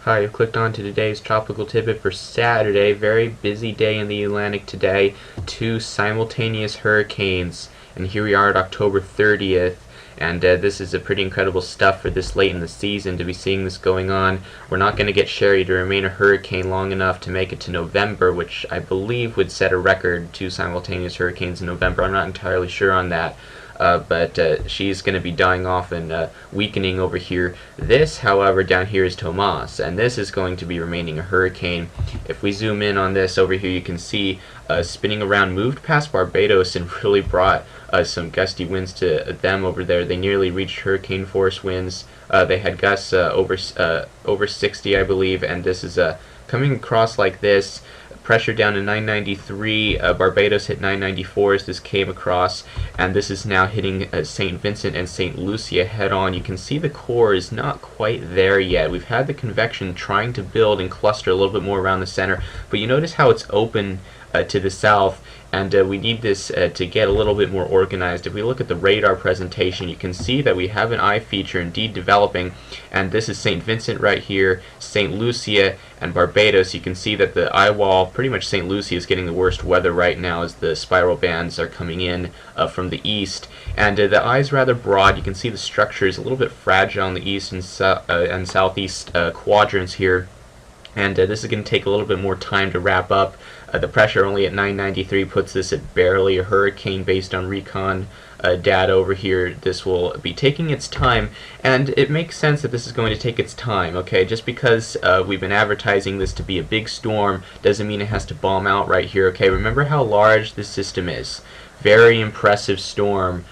Hi, you've clicked on to today's tropical tidbit for Saturday. Very busy day in the Atlantic today. Two simultaneous hurricanes, and here we are at October 30th. And this is a pretty incredible stuff for this late in the season to be seeing this going on. We're not going to get Sherry to remain a hurricane long enough to make it to November, which I believe would set a record, two simultaneous hurricanes in November. I'm not entirely sure on that. But she's going to be dying off and weakening over here. This, however, down here is Tomas, and this is going to be remaining a hurricane. If we zoom in on this over here, you can see spinning around, moved past Barbados and really brought some gusty winds to them over there. They nearly reached hurricane force winds. They had gusts over 60, I believe, and this is coming across like this. Pressure down to 993, Barbados hit 994 as this came across, and this is now hitting St. Vincent and St. Lucia head on. You can see the core is not quite there yet. We've had the convection trying to build and cluster a little bit more around the center, but you notice how it's open to the south, and we need this to get a little bit more organized. If we look at the radar presentation, you can see that we have an eye feature indeed developing, and this is St. Vincent right here, St. Lucia, and Barbados. You can see that the eye wall, pretty much St. Lucia, is getting the worst weather right now as the spiral bands are coming in from the east, and the eye is rather broad. You can see the structure is a little bit fragile in the east and southeast quadrants here. And this is going to take a little bit more time to wrap up. The pressure only at 993 puts this at barely a hurricane based on recon data over here. This will be taking its time, and it makes sense that this is going to take its time, okay? Just because we've been advertising this to be a big storm doesn't mean it has to bomb out right here, okay? Remember how large this system is. Very impressive storm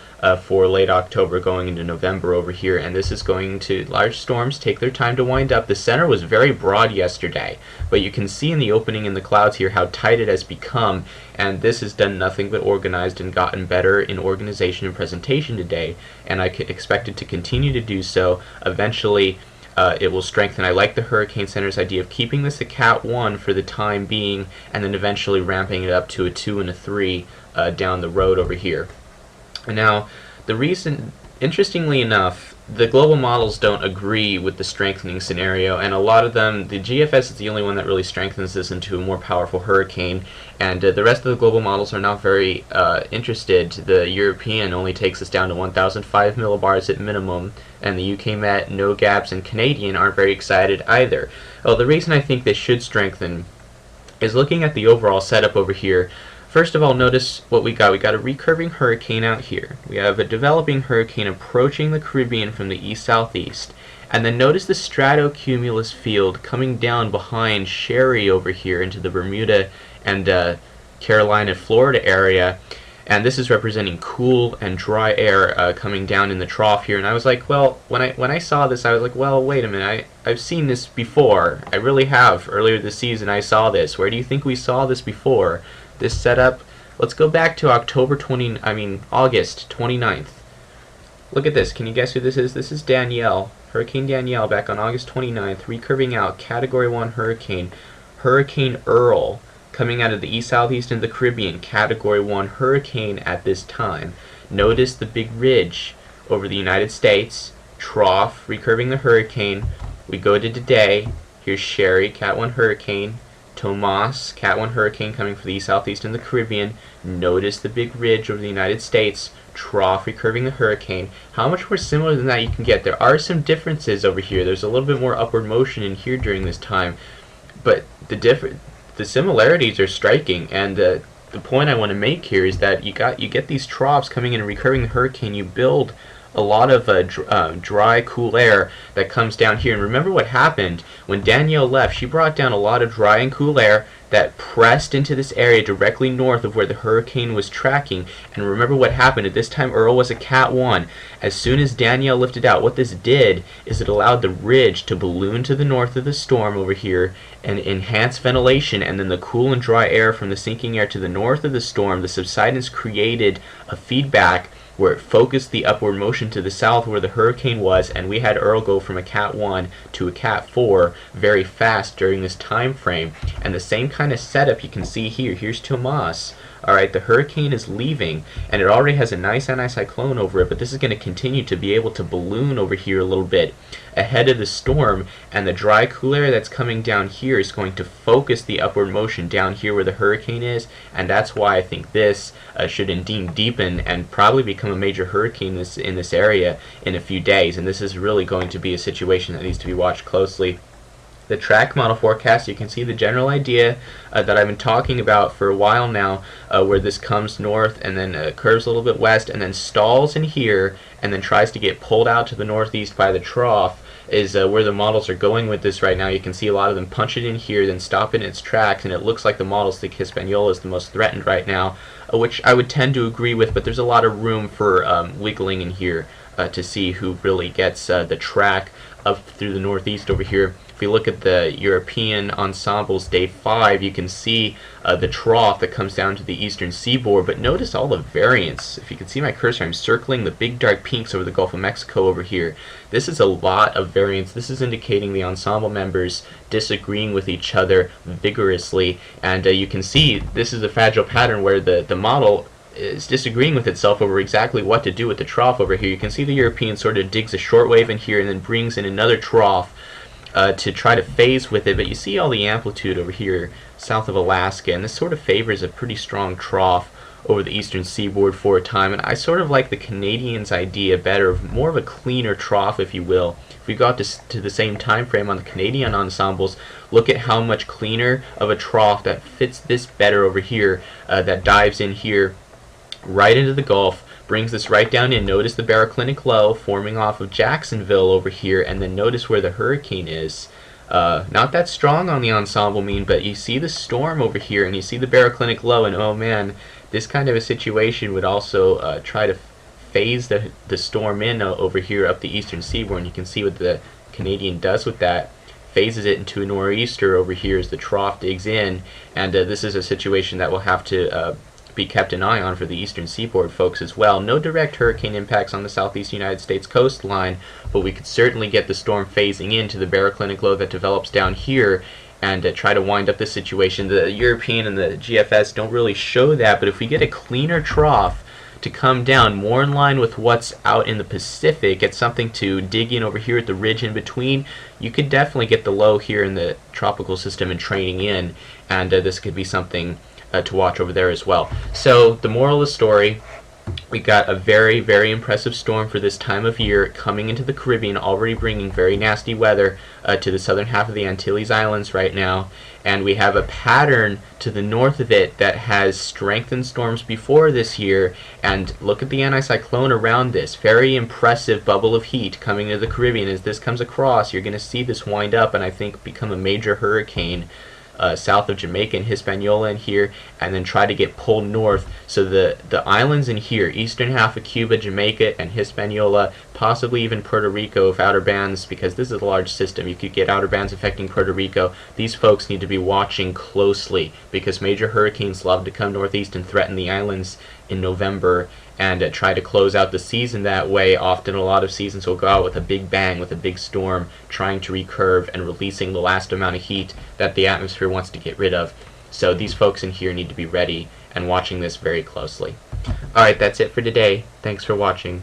for late October going into November over here, and this is going to, large storms take their time to wind up. The center was very broad yesterday, but you can see in the opening in the clouds here how tight it has become, and this has done nothing but organized and gotten better in organization and presentation today, and I expect it to continue to do so. Eventually it will strengthen. I like the Hurricane Center's idea of keeping this a Cat 1 for the time being, and then eventually ramping it up to a 2 and a 3 down the road over here. Now, the reason, interestingly enough, the global models don't agree with the strengthening scenario, and a lot of them, the GFS is the only one that really strengthens this into a more powerful hurricane, and the rest of the global models are not very interested. The European only takes us down to 1,005 millibars at minimum, and the UK Met, NOGAPS, and Canadian aren't very excited either. Well, the reason I think this should strengthen is looking at the overall setup over here. First of all, notice what we got. We got a recurving hurricane out here. We have a developing hurricane approaching the Caribbean from the east-southeast. And then notice the stratocumulus field coming down behind Sherry over here into the Bermuda and Carolina, Florida area. And this is representing cool and dry air coming down in the trough here. And I was like, well, when I saw this, I was like, well, wait a minute. I've seen this before. I really have. Earlier this season, I saw this. Where do you think we saw this before? This setup, let's go back to August 29th. Look at this. Can you guess who this is? This is Danielle, Hurricane Danielle, back on August 29th, recurving out, Category 1 hurricane. Hurricane Earl, coming out of the east-southeast into the Caribbean, Category 1 hurricane at this time. Notice the big ridge over the United States, trough, recurving the hurricane. We go to today. Here's Sherry, Cat 1 hurricane. Tomas, Cat 1 hurricane coming from the east-southeast in the Caribbean. Notice the big ridge over the United States, trough recurving the hurricane. How much more similar than that you can get? There are some differences over here. There's a little bit more upward motion in here during this time, but the similarities are striking. And the point I want to make here is that you get these troughs coming in and recurving the hurricane. You build a lot of dry, cool air that comes down here. And remember what happened when Danielle left. She brought down a lot of dry and cool air that pressed into this area directly north of where the hurricane was tracking. And remember what happened. At this time, Earl was a Cat 1. As soon as Danielle lifted out, what this did is it allowed the ridge to balloon to the north of the storm over here and enhance ventilation, and then the cool and dry air from the sinking air to the north of the storm, the subsidence created a feedback where it focused the upward motion to the south where the hurricane was, and we had Earl go from a Cat 1 to a Cat 4 very fast during this time frame. And the same kind of setup you can see here. Here's Tomas Alright, the hurricane is leaving, and it already has a nice anticyclone over it, but this is going to continue to be able to balloon over here a little bit ahead of the storm, and the dry, cool air that's coming down here is going to focus the upward motion down here where the hurricane is, and that's why I think this should indeed deepen and probably become a major hurricane in this area in a few days, and this is really going to be a situation that needs to be watched closely. The track model forecast, you can see the general idea that I've been talking about for a while now, where this comes north and then curves a little bit west and then stalls in here and then tries to get pulled out to the northeast by the trough, is where the models are going with this right now. You can see a lot of them punch it in here, then stop in its tracks, and it looks like the models think Hispaniola is the most threatened right now, which I would tend to agree with, but there's a lot of room for wiggling in here to see who really gets the track up through the northeast over here. If you look at the European ensembles day 5, you can see the trough that comes down to the eastern seaboard, but notice all the variance. If you can see my cursor, I'm circling the big dark pinks over the Gulf of Mexico over here. This is a lot of variance. This is indicating the ensemble members disagreeing with each other vigorously, and you can see this is a fragile pattern where the model is disagreeing with itself over exactly what to do with the trough over here. You can see the European sort of digs a short wave in here and then brings in another trough to try to phase with it, but you see all the amplitude over here south of Alaska, and this sort of favors a pretty strong trough over the eastern seaboard for a time, and I sort of like the Canadians' idea better, of more of a cleaner trough, if you will. If we got to the same time frame on the Canadian ensembles, look at how much cleaner of a trough that fits this better over here, that dives in here right into the Gulf, brings this right down in. Notice the baroclinic low forming off of Jacksonville over here, and then notice where the hurricane is. Not that strong on the ensemble mean, but you see the storm over here, and you see the baroclinic low, and oh man, this kind of a situation would also try to phase the storm in over here up the eastern seaboard, and you can see what the Canadian does with that. Phases it into a nor'easter over here as the trough digs in, and this is a situation that will have to be kept an eye on for the eastern seaboard folks as well. No direct hurricane impacts on the southeast United States coastline, but we could certainly get the storm phasing into the baroclinic low that develops down here and try to wind up this situation. The European and the GFS don't really show that, but if we get a cleaner trough to come down more in line with what's out in the Pacific, get something to dig in over here at the ridge in between, you could definitely get the low here in the tropical system and training in, and this could be something to watch over there as well. So the moral of the story, we got a very, very impressive storm for this time of year coming into the Caribbean, already bringing very nasty weather to the southern half of the Antilles Islands right now, and we have a pattern to the north of it that has strengthened storms before this year, and look at the anticyclone around this. Very impressive bubble of heat coming to the Caribbean. As this comes across, you're going to see this wind up and I think become a major hurricane south of Jamaica and Hispaniola in here, and then try to get pulled north. So the islands in here, eastern half of Cuba, Jamaica, and Hispaniola, possibly even Puerto Rico if outer bands, because this is a large system, you could get outer bands affecting Puerto Rico. These folks need to be watching closely because major hurricanes love to come northeast and threaten the islands in November and try to close out the season that way. Often a lot of seasons will go out with a big bang, with a big storm, trying to recurve and releasing the last amount of heat that the atmosphere wants to get rid of. So these folks in here need to be ready and watching this very closely. Alright, that's it for today. Thanks for watching.